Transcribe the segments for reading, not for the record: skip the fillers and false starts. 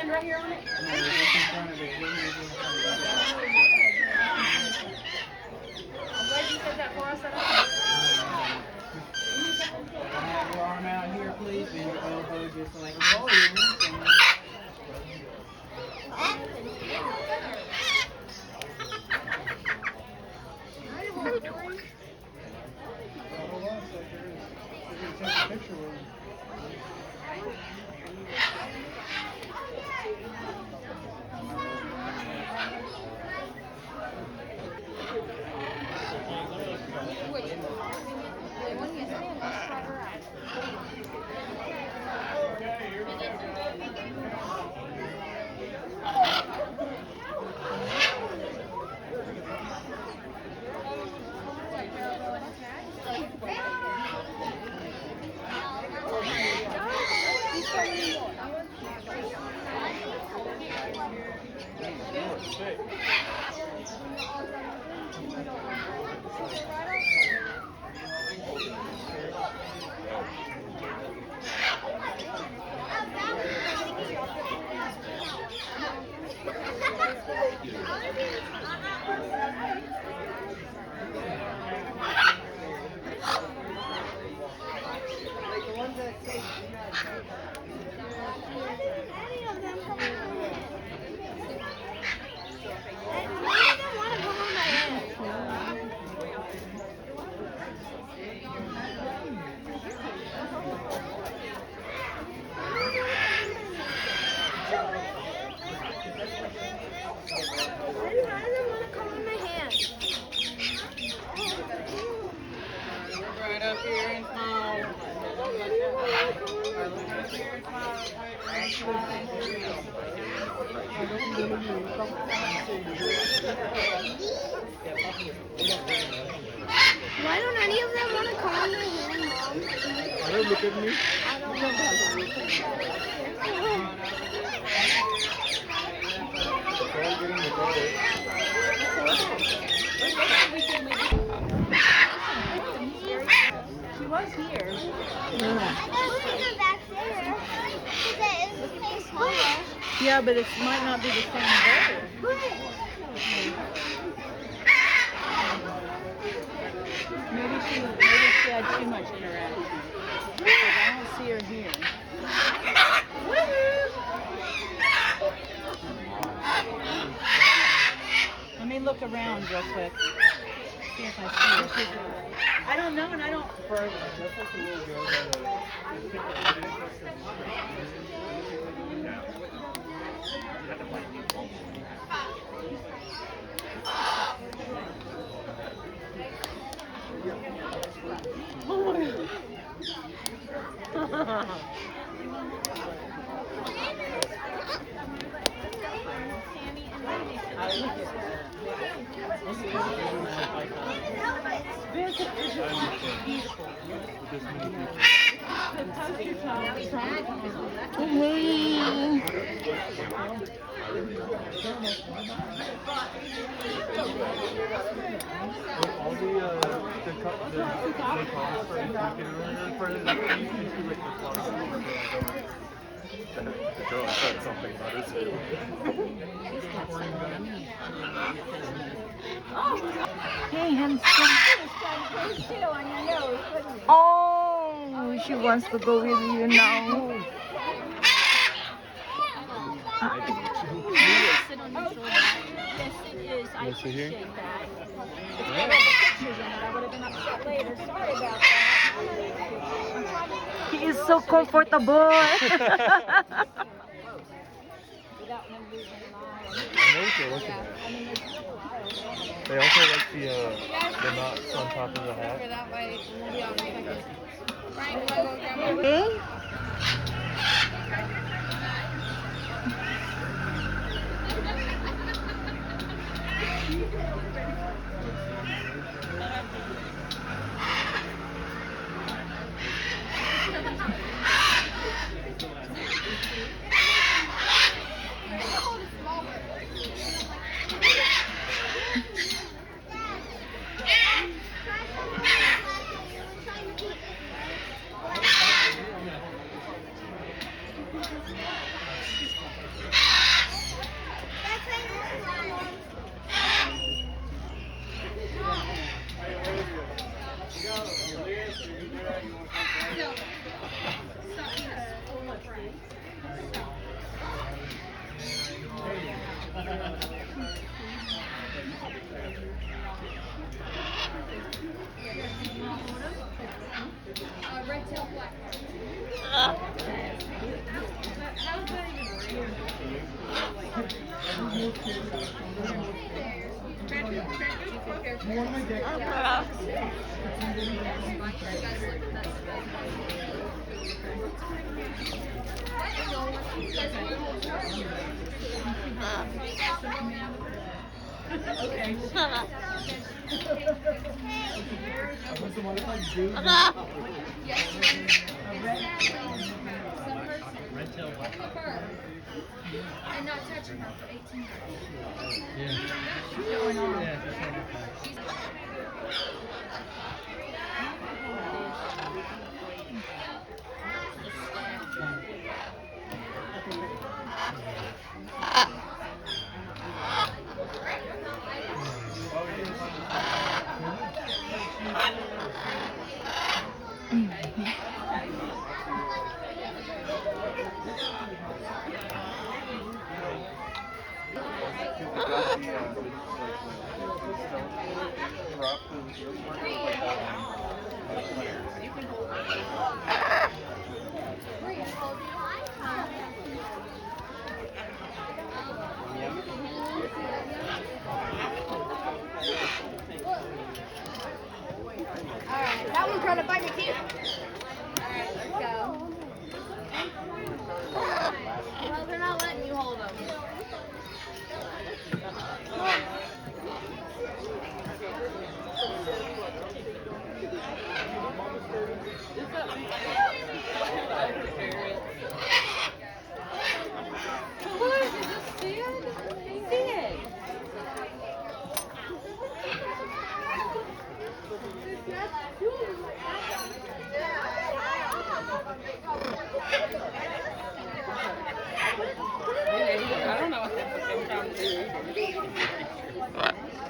hand right here on it? No, just in front of it. I'm glad you said that for us. Have your arm out here, please. Bend your elbow just like this. Take a picture with him. Why don't any of them want to come in my hand, Mom? Don't look at me. I don't know. She was here. Yeah, but it might not be the same bird. Maybe she had too much interaction. Because I don't see her here. Let me look around real quick. See if I see her. I don't know, and I don't. Hey, hamster. Oh, she wants to go with you now. Yes, it is. He is so comfortable. They also like the knots on top of the hat. Okay. And not touching her for 18 hours. Alright, that one's trying to bite me too. Alright, let's go. Well, they're not letting you hold them.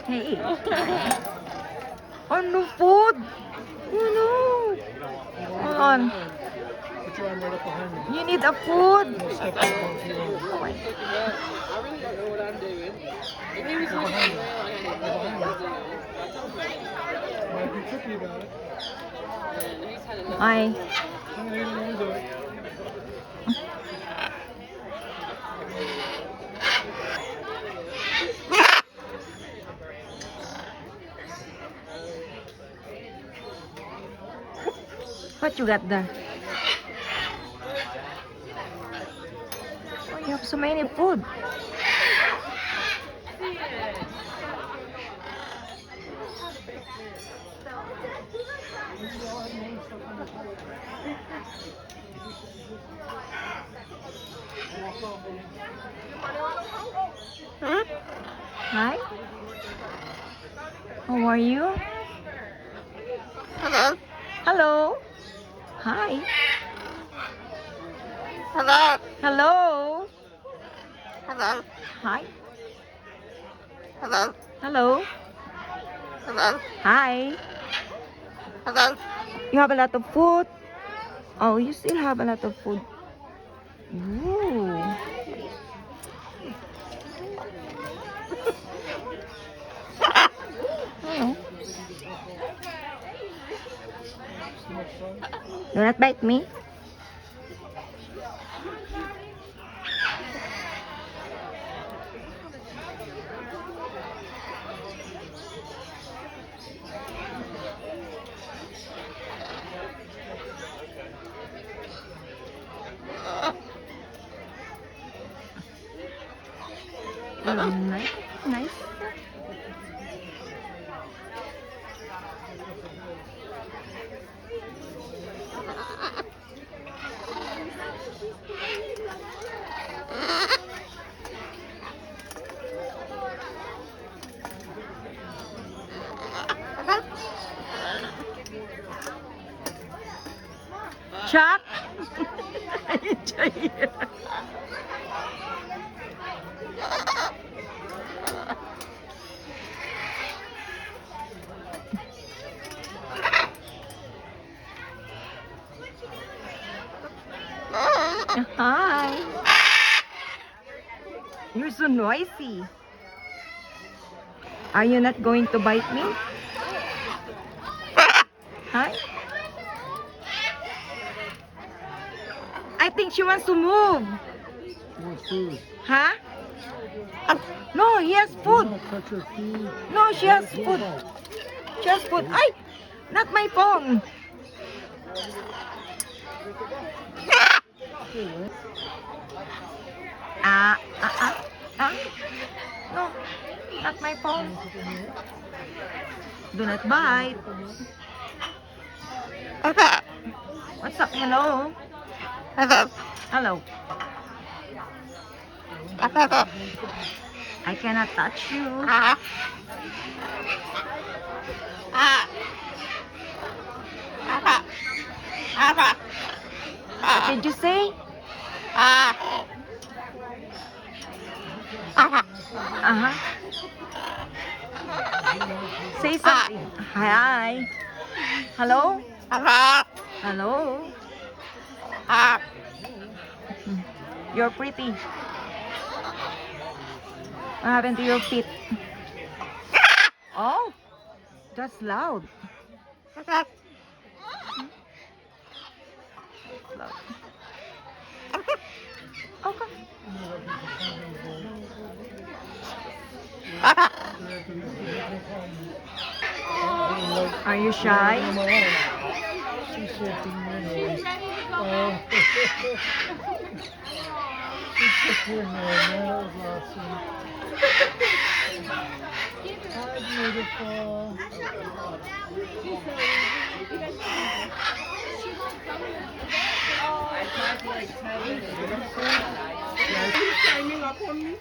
Hey. Oh no, food. Oh no. Hold on. Put your arm right up behind me. You need a food. Step up if you want. Oh my. I really don't know what I'm doing. If he was Go behind me. Go like behind me. Might be tricky about it. he's had enough. Hi. No, you don't want to do it. What you got there? Oh, you have so many food. Hi. How are you? Hello. Hello. Hi. Hello. Hello. Hello. Hi. Hello. Hello. Hello. Hi. Hello. You have a lot of food. Oh, you still have a lot of food. Ooh. Hello. Do not bite me. Nice. Nice. Chuck. I enjoy it. Hi. You're so noisy. Are you not going to bite me? Hi. I think she wants to move. More food. Huh? No, he has food. Touch her feet. No, she has food. She has food. Ay! Not my phone. No, not my phone. Do not bite. What's up? Hello? Hello. I cannot touch you. What did you say? Uh-huh. Say something. Hi. Hello? Hello? You're pretty. What happened to your feet? Oh, that's loud. Loud. Okay. Are you shy? She's shaking my nose. Oh. She's shaking her nose. That was awesome. Hi, beautiful. I tried to like tell you. She's climbing up on me.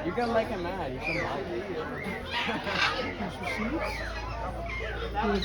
You got like a mad. You can buy it.